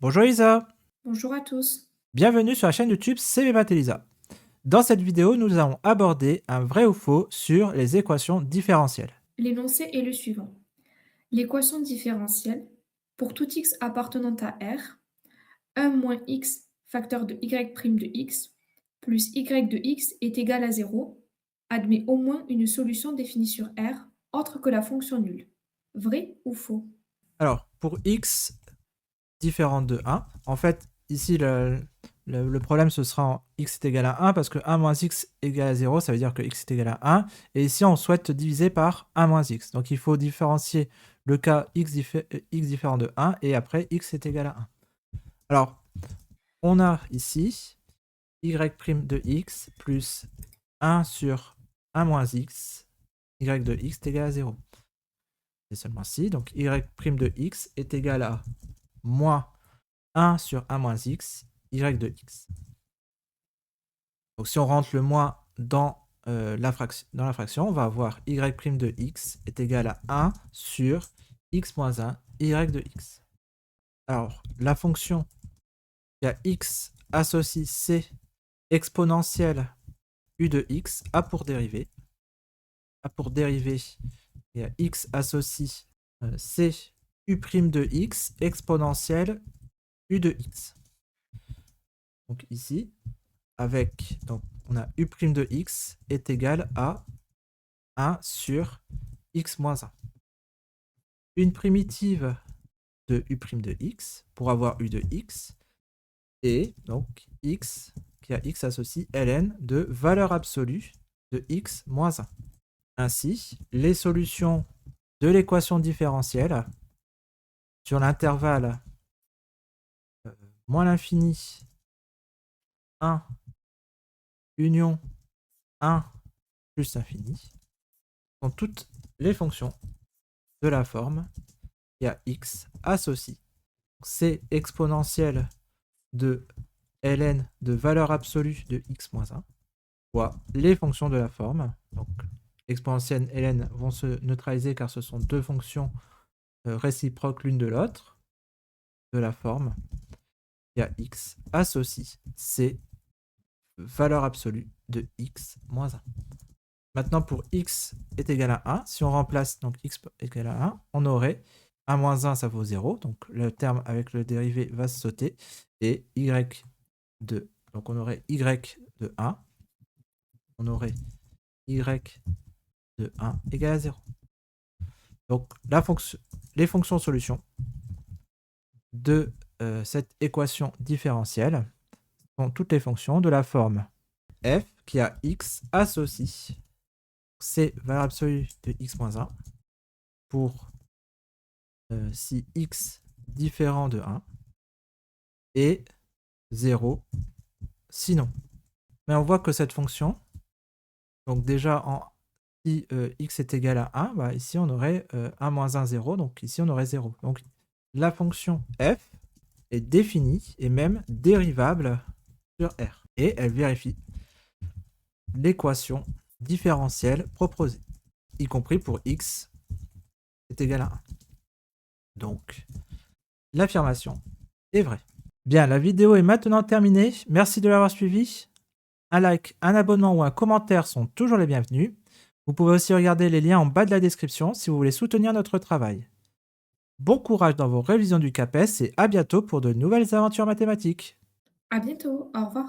Bonjour Isa, Bonjour à tous. bienvenue sur la chaîne YouTube CV Math Elisa. Dans cette vidéo, nous allons aborder un vrai ou faux sur les équations différentielles. L'énoncé est le suivant. L'équation différentielle, pour tout x appartenant à R, 1 moins x facteur de y' de x plus y de x est égal à 0, admet au moins une solution définie sur R autre que la fonction nulle. Vrai ou faux? Alors, pour x différent de 1, en fait, ici, le problème, ce sera en x est égal à 1, parce que 1 moins x égale à 0, ça veut dire que x est égal à 1. Et ici, on souhaite diviser par 1 moins x. Donc, il faut différencier le cas x différent de 1, et après, x est égal à 1. Alors, on a ici y' de x plus 1 sur 1 moins x, y de x est égal à 0. C'est seulement si, donc y' de x est égal à moins 1 sur 1 moins x, y de x. Donc si on rentre le moins dans, la fraction, on va avoir y' de x est égal à 1 sur x moins 1, y de x. Alors, la fonction qui a x associe c exponentielle u de x a pour dérivée il y a x associe c u' de x exponentielle u de x. Donc ici, donc on a u' de x est égal à 1 sur x moins 1. Une primitive de u' de x pour avoir u de x, et donc x qui a x associe ln de valeur absolue de x moins 1. Ainsi, les solutions de l'équation différentielle sur l'intervalle moins l'infini 1 union 1 plus l'infini sont toutes les fonctions de la forme qui a x associe c exponentielle de ln de valeur absolue de x moins 1 fois les fonctions de la forme. Donc exponentielle et ln vont se neutraliser car ce sont deux fonctions réciproques l'une de l'autre de la forme. Il y a x associe c valeur absolue de x moins 1. Maintenant, pour x est égal à 1, si on remplace donc x est égal à 1, on aurait 1 moins 1, ça vaut 0. Donc le terme avec le dérivé va se sauter. Et y de, donc on aurait y de 1. On aurait y de 1 égale à 0. Donc les fonctions solutions de cette équation différentielle sont toutes les fonctions de la forme f qui a x associe c valeur absolue de x moins 1 pour si x différent de 1 et 0 sinon. Mais on voit que cette fonction, donc déjà si x est égal à 1, bah ici on aurait 1 moins 1, 0, donc ici on aurait 0. Donc la fonction f est définie et même dérivable sur R. Et elle vérifie l'équation différentielle proposée, y compris pour x est égal à 1. Donc l'affirmation est vraie. Bien, la vidéo est maintenant terminée. Merci de l'avoir suivi. Un like, un abonnement ou un commentaire sont toujours les bienvenus. Vous pouvez aussi regarder les liens en bas de la description si vous voulez soutenir notre travail. Bon courage dans vos révisions du CAPES et à bientôt pour de nouvelles aventures mathématiques. À bientôt, au revoir.